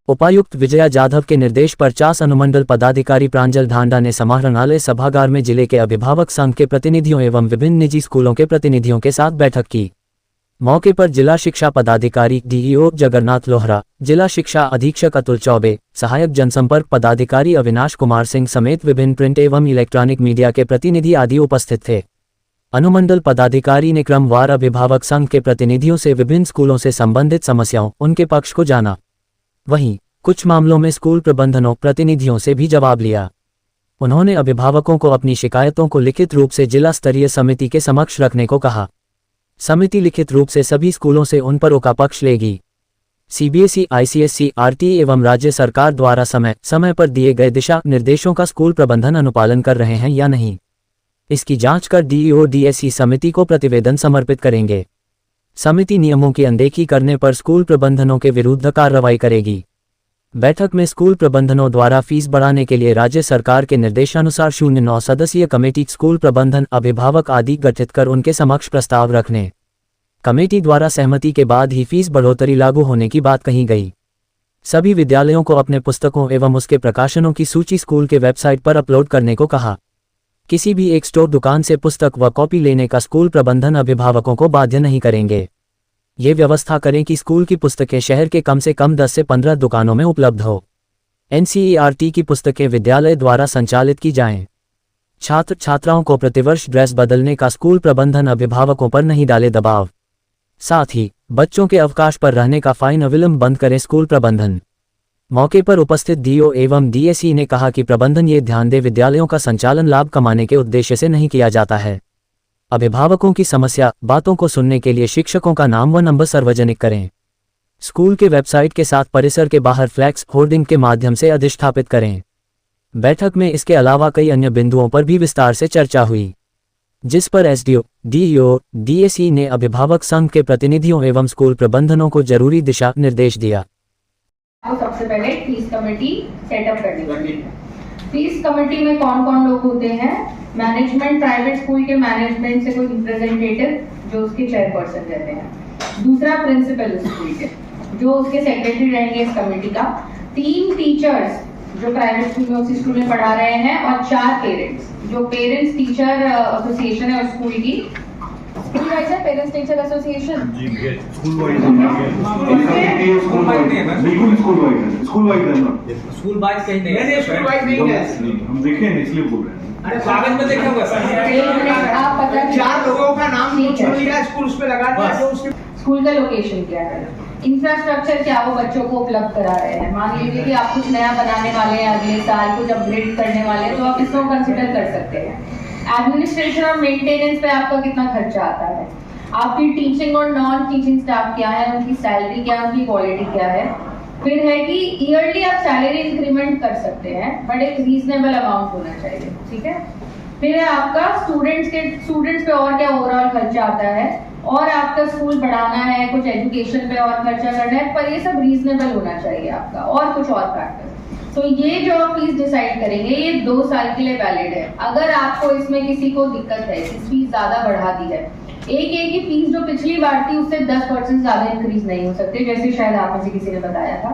उपायुक्त विजया जाधव के निर्देश पर चास अनुमंडल पदाधिकारी प्रांजल ढांडा ने समाहरणालय सभागार में जिले के अभिभावक संघ के प्रतिनिधियों एवं विभिन्न निजी स्कूलों के प्रतिनिधियों के साथ बैठक की। मौके पर जिला शिक्षा पदाधिकारी डीईओ जगन्नाथ लोहरा, जिला शिक्षा अधीक्षक अतुल चौबे, सहायक जनसंपर्क पदाधिकारी अविनाश कुमार सिंह समेत विभिन्न प्रिंट एवं इलेक्ट्रॉनिक मीडिया के प्रतिनिधि आदि उपस्थित थे। अनुमंडल पदाधिकारी ने क्रमवार अभिभावक संघ के प्रतिनिधियों से विभिन्न स्कूलों से संबंधित समस्याओं, उनके पक्ष को जाना। वहीं कुछ मामलों में स्कूल प्रबंधनों प्रतिनिधियों से भी जवाब लिया। उन्होंने अभिभावकों को अपनी शिकायतों को लिखित रूप से जिला स्तरीय समिति के समक्ष रखने को कहा। समिति लिखित रूप से सभी स्कूलों से उन पर का पक्ष लेगी। सीबीएसई, आईसीएसई, आरटीई एवं राज्य सरकार द्वारा समय समय पर दिए गए दिशा निर्देशों का स्कूल प्रबंधन अनुपालन कर रहे हैं या नहीं, इसकी जांच कर डीईओ डीएसई समिति को प्रतिवेदन समर्पित करेंगे। समिति नियमों की अनदेखी करने पर स्कूल प्रबंधनों के विरुद्ध कार्रवाई करेगी। बैठक में स्कूल प्रबंधनों द्वारा फीस बढ़ाने के लिए राज्य सरकार के निर्देशानुसार 09 सदस्यीय कमेटी स्कूल प्रबंधन अभिभावक आदि गठित कर उनके समक्ष प्रस्ताव रखने। कमेटी द्वारा सहमति के बाद ही फीस बढ़ोतरी लागू होने की बात कही गई। सभी विद्यालयों को अपने पुस्तकों एवं उसके प्रकाशनों की सूची स्कूल के वेबसाइट पर अपलोड करने को कहा। किसी भी एक स्टोर दुकान से पुस्तक व कॉपी लेने का स्कूल प्रबंधन अभिभावकों को बाध्य नहीं करेंगे। ये व्यवस्था करें कि स्कूल की पुस्तकें शहर के कम से कम 10 से 15 दुकानों में उपलब्ध हो। एनसीईआरटी की पुस्तकें विद्यालय द्वारा संचालित की जाएं। छात्र छात्राओं को प्रतिवर्ष ड्रेस बदलने का स्कूल प्रबंधन अभिभावकों पर नहीं डाले दबाव। साथ ही बच्चों के अवकाश पर रहने का फाइन अविलंब बंद करें स्कूल प्रबंधन। मौके पर उपस्थित डीओ एवं डीएसई ने कहा कि प्रबंधन ये ध्यान दे विद्यालयों का संचालन लाभ कमाने के उद्देश्य से नहीं किया जाता है। अभिभावकों की समस्या बातों को सुनने के लिए शिक्षकों का नाम व नंबर सार्वजनिक करें। स्कूल के वेबसाइट के साथ परिसर के बाहर फ्लैक्स होर्डिंग के माध्यम से अधिष्ठापित करें। बैठक में इसके अलावा कई अन्य बिंदुओं पर भी विस्तार से चर्चा हुई, जिस पर एसडीओ, डीईओ, डीएसई ने अभिभावक संघ के प्रतिनिधियों एवं स्कूल प्रबंधनों को जरूरी दिशा निर्देश दिया। सबसे पहले फीस कमेटी सेटअप करनी पड़ेगी। फीस कमेटी में कौन कौन लोग होते हैं? मैनेजमेंट, प्राइवेट स्कूल के मैनेजमेंट से कोई रिप्रेजेंटेटिव जो उसके चेयरपर्सन रहते हैं। दूसरा प्रिंसिपल स्कूल के जो उसके सेक्रेटरी रहेंगे इस कमेटी का। 3 टीचर्स जो प्राइवेट स्कूल में उसी स्कूल में पढ़ा रहे हैं और 4 पेरेंट्स जो पेरेंट्स टीचर एसोसिएशन है स्कूल की। स्कूल वाइज है पेरेंट्स टीचर एसोसिएशन जी, स्कूल वाइज है। स्कूल वाइज है, बिल्कुल स्कूल वाइज है। स्कूल वाइज है ना, स्कूल वाइज कहीं नहीं है। स्कूल वाइज नहीं है, हम देखे हैं इसलिए बोल रहे हैं। अरे कागज में देखा होगा आप पता 4 लोगों का नाम छोड़ लिया, स्कूल उस पे लगा दिया जो उसके स्कूल का लोकेशन क्या है, इंफ्रास्ट्रक्चर क्या वो बच्चों को उपलब्ध करा रहे हैं। मान लीजिए कि आप कुछ नया बनाने वाले हैं, अगले साल कुछ अपग्रेड करने वाले हैं, तो आप इसको कंसिडर कर सकते हैं। एडमिनिस्ट्रेशन और मेंटेनेंस पे आपका कितना खर्चा आता है, आपकी टीचिंग और नॉन टीचिंग स्टाफ क्या है, उनकी सैलरी क्या है, उनकी क्वालिटी क्या है। फिर है कि ईयरली आप सैलरी इंक्रीमेंट कर सकते हैं बट एक रीजनेबल अमाउंट होना चाहिए, ठीक है। फिर है आपका स्टूडेंट्स पे और क्या ओवरऑल खर्चा आता है, और आपका स्कूल बढ़ाना है, कुछ एजुकेशन पे और खर्चा करना है, पर ये सब रीजनेबल होना चाहिए आपका, और कुछ और फैक्टर। तो ये जो आप फीस डिसाइड करेंगे ये 2 साल के लिए वैलिड है। अगर आपको इसमें किसी को दिक्कत है कि फीस ज्यादा बढ़ा दी है, एक की फीस जो पिछली बार थी उससे 10% ज्यादा इंक्रीज नहीं हो सकती, जैसे शायद आप में से किसी ने बताया था।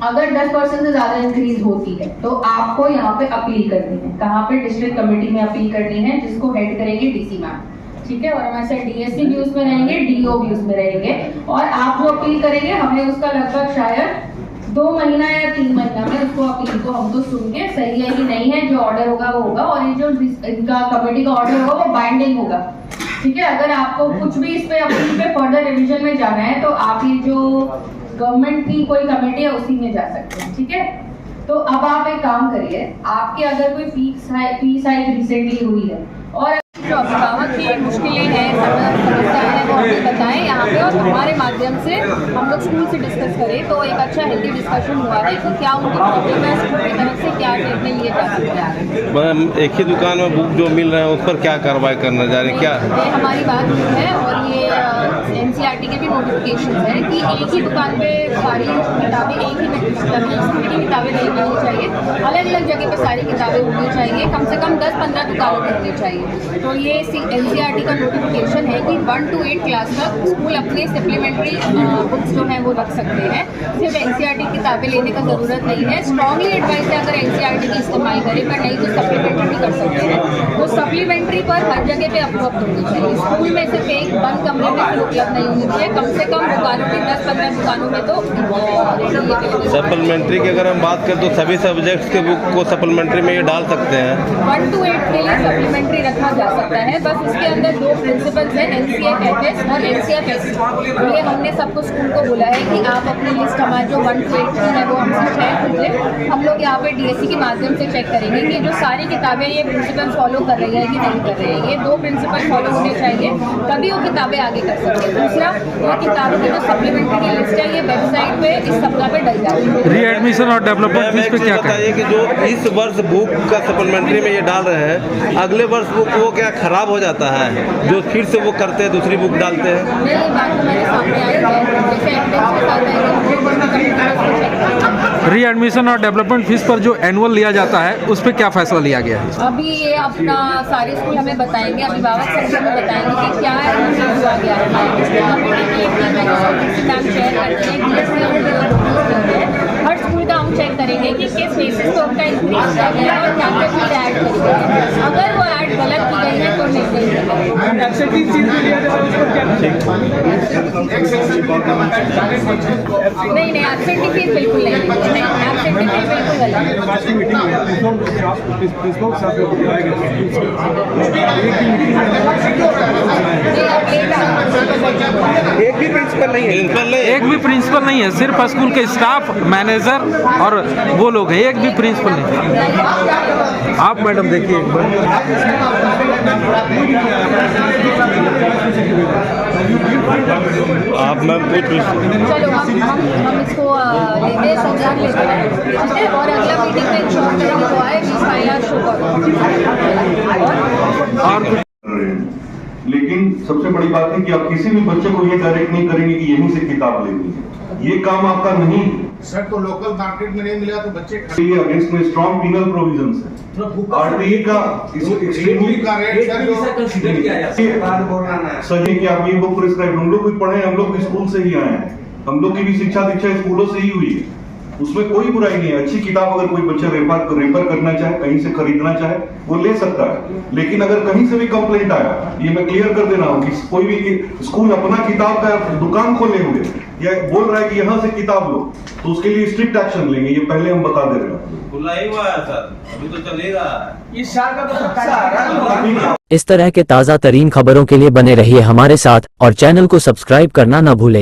अगर 10% से ज्यादा इंक्रीज होती है तो आपको यहाँ पे अपील करनी है। कहाँ पे? डिस्ट्रिक्ट कमेटी में अपील करनी है, जिसको हेड करेंगे डीसी मैम, ठीक है। और हमारे डीएससी भी उसमें रहेंगे, डीओ भी उसमें रहेंगे, और आप जो अपील करेंगे हमें उसका लगभग शायद 2 महीना या 3 महीना में उसको अपील को हमको सुन के सही है कि नहीं है, जो ऑर्डर होगा वो होगा, और ये जो इनका कमेटी का ऑर्डर होगा वो बाइंडिंग होगा, ठीक है। अगर आपको कुछ भी इस पे अपील पे फर्दर रिवीजन में जाना है तो आप ये जो गवर्नमेंट की कोई कमेटी है उसी में जा सकते हैं, ठीक है। तो अब आप एक काम करिए, आपके अगर कोई फीस हाइक रिसेंटली हुई है और जो अभिभावक की मुश्किलें हैं, समस्याएं हैं, वो हमें बताएं यहाँ पे, और हमारे माध्यम से हम लोग स्कूल से डिस्कस करें तो एक अच्छा हेल्दी डिस्कशन हुआ है कि क्या उनकी प्रॉब्लम है, स्कूल की तरफ से क्या निर्णय लिए जा सकते हैं। मैम, एक ही दुकान में बुक जो मिल रहे हैं उस पर क्या कार्रवाई करना जा रही है, क्या ये हमारी बात हुई है, और ये एनसीईआरटी के की नोटिफिकेशन है कि एक ही दुकान पे सारी किताबें एक ही स्कूल की किताबें नहीं मिलनी चाहिए, अलग अलग जगह पे सारी किताबें होनी चाहिए, कम से कम 10-15 दुकानों पर होनी चाहिए। तो ये NCERT का नोटिफिकेशन है कि 1 to 8 क्लास तक स्कूल अपने सप्लीमेंट्री बुक्स जो हैं वो रख सकते हैं, सिर्फ NCERT किताबें लेने का ज़रूरत नहीं है। स्ट्रॉन्गली एडवाइस है अगर NCERT की इस्तेमाल करें, पर नहीं तो सप्लीमेंट्री भी कर सकते हैं। तो सप्लीमेंट्री पर हर जगह पे उपलब्ध होनी चाहिए, स्कूल में सिर्फ एक बंद कमरे में फिर उपलब्ध नहीं होनी चाहिए, कम से कम दुकानों की 10-15 दुकानों में तो सप्लीमेंट्री की अगर हम बात करें तो सभी सब्जेक्ट्स के बुक को सप्लीमेंट्री में ये डाल सकते हैं। 1 to 8 के लिए सप्लीमेंट्री रखा जा सकता है, बस इसके अंदर 2 प्रिंसिपल्स हैं, NCFS और NCFS। ये हमने सबको स्कूल को बोला है कि आप अपनी लिस्ट हमारी जो 1 to 8 की है वो हमसे शेयर कीजिए, हम लोग यहाँ पे DSC के माध्यम से चेक करेंगे कि जो सारी किताबें ये प्रिंसिपल फॉलो कर रही है कि नहीं कर रही है। ये 2 प्रिंसिपल फॉलो होने चाहिए, तभी वो किताबें आगे कर सकते हैं। दूसरा, ये किताबों की जो सप्लीमेंट्री की लिस्ट है ये वेबसाइट पे इस सप्ताह पे डल जाएगी। रीएडमिशन और डेवलपमेंट फीस पे क्या बताइए कि जो इस वर्ष बुक का सप्लीमेंट्री में ये डाल रहे हैं, अगले वर्ष बुक वो क्या खराब हो जाता है, जो फिर से वो करते हैं दूसरी बुक डालते हैं? नहीं, ये बात तो मेरे सामने आई है, जैसे एविडेंस के साथ आएगी। रीएडमिशन और डेवलपमेंट फीस पर जो एनुअल लिया जाता है उस पर क्या फैसला लिया गया है? अभी ये अपना सारे स्कूल हमें बताएंगे, अभिभावक संघ में बताएंगे कि क्या हुआ गया है। नाम शेयर करते हैं, हर स्कूल का हम चेक करेंगे कि किस बेसिस पे उनका इंक्रीज किया गया है और क्या क्या चीज़ ऐड करी गई है। अगर वो ऐड गलत की गई है तो नहीं, एब्सेंटी फीस बिल्कुल नहीं, एब्सेंटी फीस बिल्कुल एक भी प्रिंसिपल नहीं है, एक भी प्रिंसिपल नहीं है, सिर्फ स्कूल के स्टाफ, मैनेजर और वो लोग हैं, एक भी प्रिंसिपल नहीं है। आप मैडम देखिए एक बार। आप मैम कुछ चलो हम इसको लेते हैं, संज्ञान लेते हैं, ठीक है, और अगला मीटिंग में इंश्योर करेंगे तो आए जिस फाइल शो और कुछ लेकिन सबसे बड़ी बात है कि आप किसी भी बच्चे को ये डायरेक्ट नहीं करेंगे कि यहीं से किताब लेनी है, ये काम आपका नहीं है सर। तो लोकल मार्केट में नहीं मिला तो बच्चे ये अगेंस्ट में स्ट्रॉन्ग पीनल प्रोविजंस है। आरटीई का एक्सट्रीमली का रेट सही कि आप ये बुक प्रिस्क्राइब, हम लोग भी पढ़े, हम लोग भी स्कूल से ही आए हैं, हम लोग की भी शिक्षा दीक्षा स्कूलों से ही हुई है, उसमें कोई बुराई नहीं है। अच्छी किताब अगर कोई बच्चा रेफर करना चाहे, कहीं से खरीदना चाहे, वो ले सकता है। लेकिन अगर कहीं से भी कंप्लेंट आया, ये मैं क्लियर कर दे रहा हूँ कि कोई भी स्कूल अपना किताब का दुकान खोले हुए या बोल रहा है कि यहाँ से किताब लो, तो उसके लिए स्ट्रिक्ट एक्शन लेंगे, ये पहले हम बता दे रहे हैं। खुला ही हुआ है सर, अभी तो चल ही रहा है। इस साल का तो सरकार इस तरह के ताज़ा तरीन खबरों के लिए बने रहिए हमारे साथ और चैनल को सब्सक्राइब करना न भूलें।